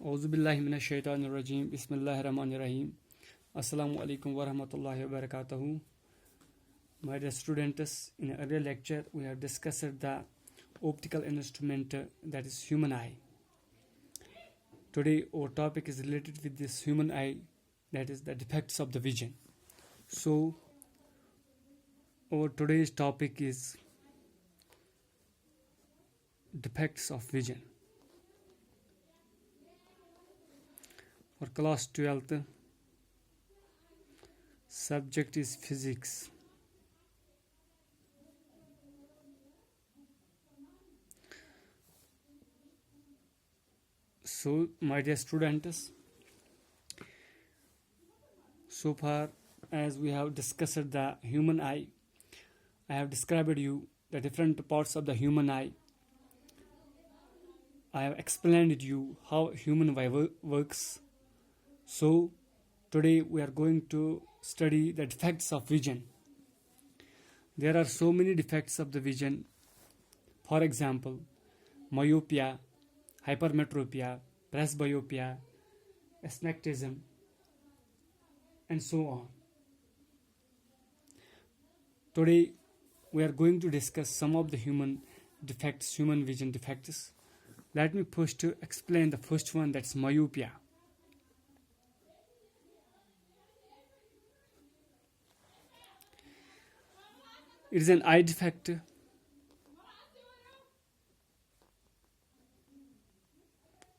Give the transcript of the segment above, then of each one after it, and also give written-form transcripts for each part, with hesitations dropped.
औज़ुबिल्लाहिमिनश्शैतानिर्रजीम बिस्मिल्लाहिर्रहमानिर्रहीम Assalamu alaikum wa rahmatullahi wa barakatuhu. My dear students, in an earlier lecture we have discussed the optical instrument that is human eye. Today our topic is related with this human eye, that is the defects of the vision. So our today's topic is defects of vision. For class 12th, subject is physics. So my dear students, so far as we have discussed the human eye, I have described you the different parts of the human eye. I have explained you how human eye works. So today we are going to study the defects of vision. There are so many defects of the vision. For example, myopia, hypermetropia, presbyopia, astigmatism, and so on. Today we are going to discuss some of the human vision defects. Let me first explain the first one, that's myopia. It is an eye defect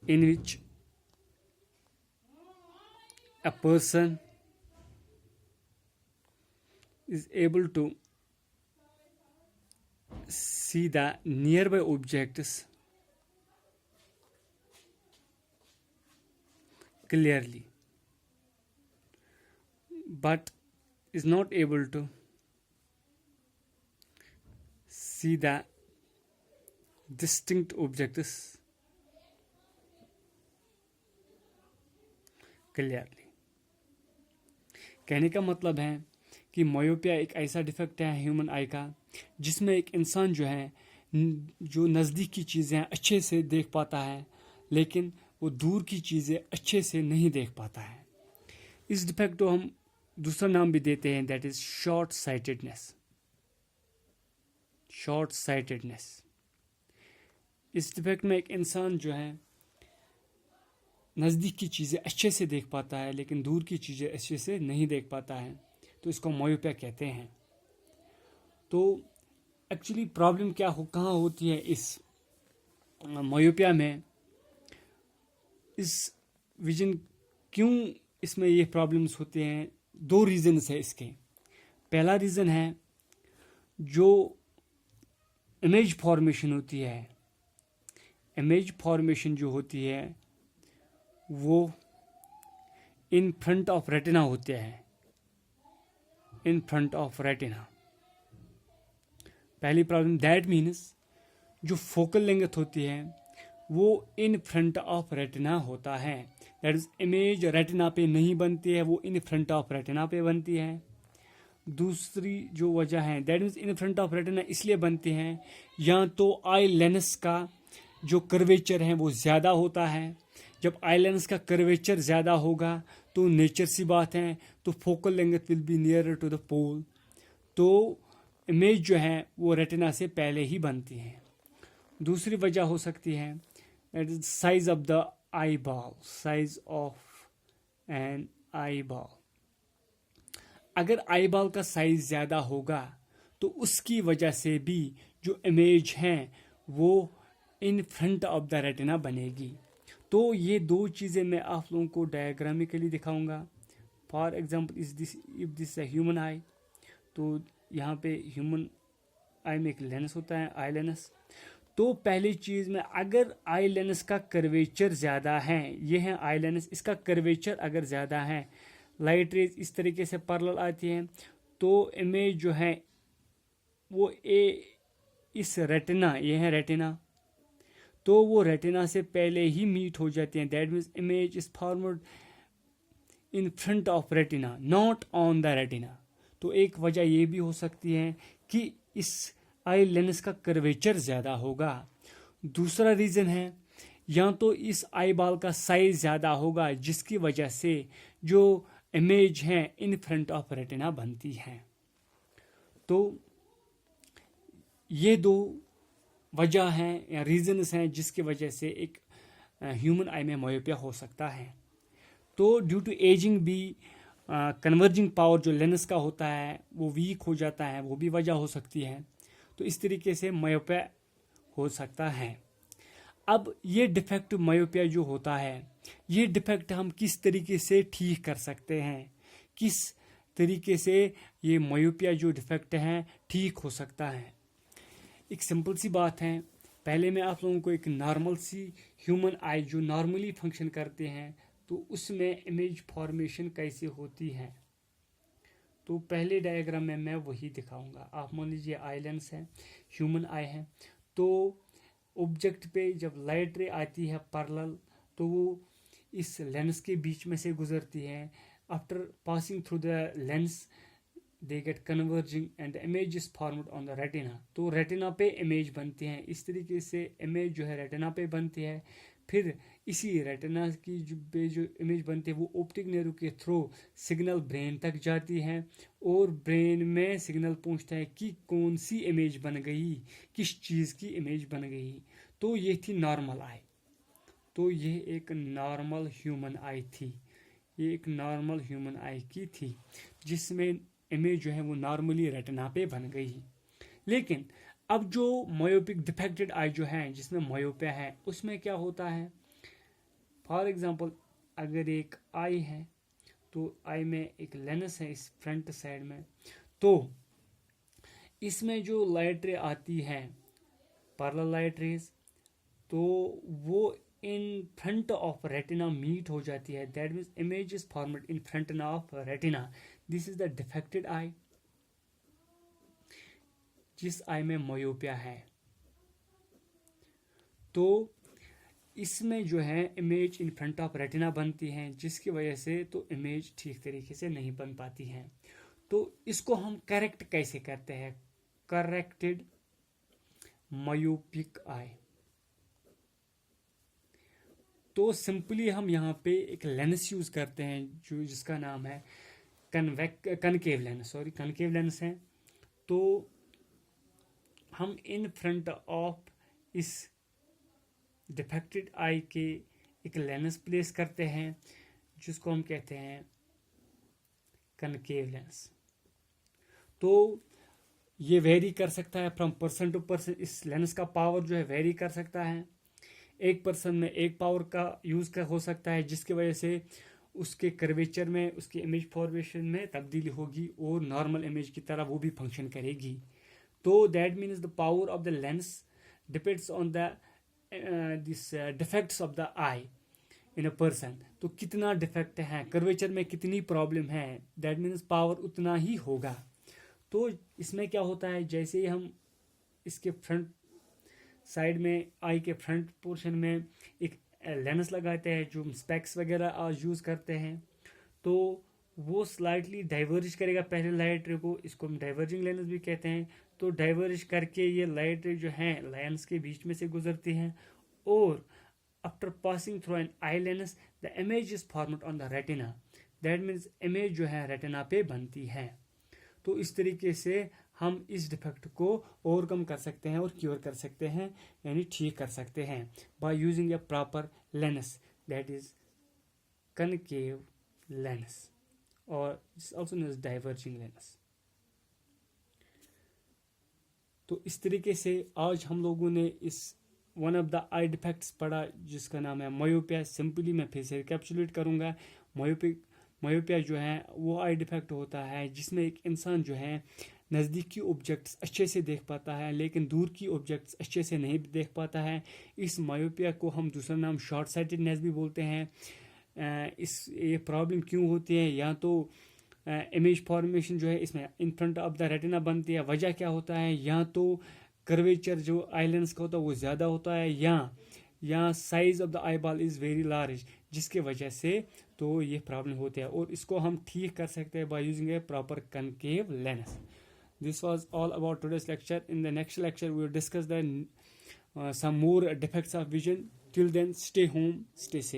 in which a person is able to see the nearby objects clearly, but is not able to see the distinct objects clearly. कहने का मतलब है कि myopia एक ऐसा defect है human आई का जिसमें एक इंसान जो नज़दीक की चीज़ें अच्छे से देख पाता है, लेकिन वो दूर की चीज़ें अच्छे से नहीं देख पाता है. इस डिफेक्ट को हम दूसरा नाम भी देते हैं, दैट इज शॉर्ट साइटेडनेस. इस डिफेक्ट में एक इंसान नज़दीक की चीज़ें अच्छे से देख पाता है, लेकिन दूर की चीज़ें अच्छे से नहीं देख पाता है, तो इसको मायोपिया कहते हैं. तो एक्चुअली प्रॉब्लम कहाँ होती है इस मायोपिया में, इस विजन क्यों इसमें ये प्रॉब्लम्स होते हैं? दो रीज़न्स है इसके. पहला रीज़न है जो इमेज फॉर्मेशन होती है. इमेज फॉर्मेशन जो होती है वो इन फ्रंट ऑफ रेटिना होते हैं. इन फ्रंट ऑफ रेटिना पहली प्रॉब्लम. दैट मीन्स जो फोकल लेंथ होती है वो इन फ्रंट ऑफ रेटिना होता है. दैट इज इमेज रेटिना पे नहीं बनती है, वो इन फ्रंट ऑफ रेटिना पे बनती है. दूसरी जो वजह है, that means in front of retina इसलिए बनती हैं या तो आई लेंस का जो कर्वेचर है वो ज़्यादा होता है. जब आई लेंस का कर्वेचर ज़्यादा होगा तो नेचर सी बात है, तो focal length will be near to the pole, तो इमेज जो है वो रेटिना से पहले ही बनती है. दूसरी वजह हो सकती है that is size of the eyeball. Size of an eyeball. अगर आई बॉल का साइज ज़्यादा होगा तो उसकी वजह से भी जो इमेज है वो in front of the retina बनेगी. तो ये दो चीज़ें मैं आप लोगों को डायग्रामिकली दिखाऊंगा. फॉर एग्जांपल इफ दिस है ह्यूमन आई, तो यहाँ पे ह्यूमन आई में एक लेंस होता है, आई लेंस. तो पहली चीज़ में अगर आई लेंस का कर्वेचर ज़्यादा है, ये है आई लेंस, इसका कर्वेचर अगर ज़्यादा है, लाइट रेज इस तरीके से पैरेलल आती है, तो इमेज जो है वो इस रेटिना, ये है रेटिना, तो वो रेटिना से पहले ही मीट हो जाती हैं. That means image is formed in front of retina, not on the retina. तो एक वजह ये भी हो सकती है कि इस आई लेंस का कर्वेचर ज़्यादा होगा. दूसरा रीज़न है या तो इस आई बॉल का साइज ज़्यादा होगा जिसकी वजह से जो इमेज है इन फ्रंट ऑफ रेटिना बनती है। तो ये दो वजह हैं या रीजंस हैं जिसकी वजह से एक ह्यूमन आई में मायोपिया हो सकता है। तो ड्यू टू एजिंग भी कन्वर्जिंग पावर जो लेंस का होता है वो वीक हो जाता है, वो भी वजह हो सकती है। तो इस तरीके से मायोपिया हो सकता है। अब ये डिफेक्ट मायोपिया जो होता है, ये डिफेक्ट हम किस तरीके से ठीक कर सकते हैं, किस तरीके से ये मायोपिया जो डिफेक्ट है ठीक हो सकता है। एक सिंपल सी बात है, पहले मैं आप लोगों को एक नॉर्मल सी ह्यूमन आई जो नॉर्मली फंक्शन करते हैं तो उसमें इमेज फॉर्मेशन कैसे होती है, तो पहले डायग्राम में मैं वही दिखाऊंगा। आप मान लीजिए आई लेंस है, ह्यूमन आई है, तो ऑब्जेक्ट पे जब लाइट रे आती है पैरेलल तो वो इस लेंस के बीच में से गुजरती है। After passing through the lens they get converging and image is formed on the retina. तो रेटिना पे इमेज बनती है। इस तरीके से इमेज जो है रेटिना पे बनती है। फिर इसी रेटिना की जो इमेज बनती है वो ऑप्टिक नर्व के थ्रू सिग्नल ब्रेन तक जाती है और ब्रेन में सिग्नल पहुंचता है कि कौन सी इमेज बन गई, किस चीज़ की इमेज बन गई। तो ये थी नॉर्मल आई। तो ये एक नॉर्मल ह्यूमन आई थी, ये एक नॉर्मल ह्यूमन आई की थी जिसमें इमेज जो है वो नॉर्मली रेटिना पे बन गई। लेकिन अब जो मायोपिक डिफेक्टेड आई जो है जिसमें मायोपिया है उसमें क्या होता है, फॉर एग्जांपल अगर एक आई है तो आई में एक लेंस है इस फ्रंट साइड में, तो इसमें जो लाइट रे आती है पैरेलल लाइट रेज, तो वो in front of retina meet हो जाती है। That means image is formed in front of retina. This is the defected eye, जिस आई में मायोपिया है। तो इसमें जो है image in front of retina बनती है जिसकी वजह से तो इमेज ठीक तरीके से नहीं बन पाती है। तो इसको हम करेक्ट कैसे करते हैं, करेक्टेड मायोपिक आई। तो सिंपली हम यहाँ पे एक लेंस यूज करते हैं जो जिसका नाम है concave lens, sorry concave lens है। तो हम इन फ्रंट ऑफ इस डिफेक्टेड आई के एक लेंस प्लेस करते हैं जिसको हम कहते हैं कनकेव लेंस। तो ये वेरी कर सकता है फ्रॉम पर्सन टू पर्सन। इस लेंस का पावर जो है वेरी कर सकता है। एक पर्सन में एक पावर का यूज का हो सकता है जिसकी वजह से उसके कर्वेचर में, उसकी इमेज फॉर्मेशन में तब्दीली होगी और नॉर्मल इमेज की तरह वो भी फंक्शन करेगी। तो that means the power of the lens depends on the this defects of the I in a person. तो कितना डिफेक्ट है, कर्वेचर में कितनी प्रॉब्लम है, दैट मीन्स पावर उतना ही होगा। तो इसमें क्या होता है, जैसे ही हम इसके फ्रंट साइड में आई के फ्रंट पोर्शन में एक लेंस लगाते हैं जो स्पेक्स वगैरह यूज करते हैं, तो वो स्लाइटली डाइवर्ज करेगा पहले लाइट रे को। इसको हम डाइवर्जिंग लेंस भी कहते हैं। तो डाइवर्ज करके ये लाइट रे जो है लेंस के बीच में से गुजरती हैं और after passing through an eye lens the image is formed on the retina. That means image जो है रेटिना पे बनती है। तो इस तरीके से हम इस डिफेक्ट को ओवरकम कर सकते हैं और क्योर कर सकते हैं, यानी ठीक कर सकते हैं by using a proper lens that is concave lens और also known as diverging lens. तो इस तरीके से आज हम लोगों ने इस one of the eye defects पढ़ा जिसका नाम है मायोपिया। सिंपली मैं फिर से रिकैप्चुलेट करूंगा। मायोपिया जो है वो आई डिफेक्ट होता है जिसमें एक इंसान जो है नज़दीकी ऑब्जेक्ट्स अच्छे से देख पाता है लेकिन दूर की ऑब्जेक्ट्स अच्छे से नहीं देख पाता है। इस मायोपिया को हम दूसरा नाम शॉर्ट साइटेडनेस भी बोलते हैं। ये प्रॉब्लम क्यों होती है, या तो इमेज फॉर्मेशन जो है इसमें इन फ्रंट ऑफ द रेटिना बनती है, वजह क्या होता है, या तो कर्वेचर जो आई लेंस का होता है वो ज़्यादा होता है, या size of the eye ball is very large जिसके वजह से तो ये प्रॉब्लम होती है। और इसको हम ठीक कर सकते हैं by using a proper concave lens. This was all about today's lecture. In the next lecture, we will discuss the some more defects of vision. Till then, stay home, stay safe.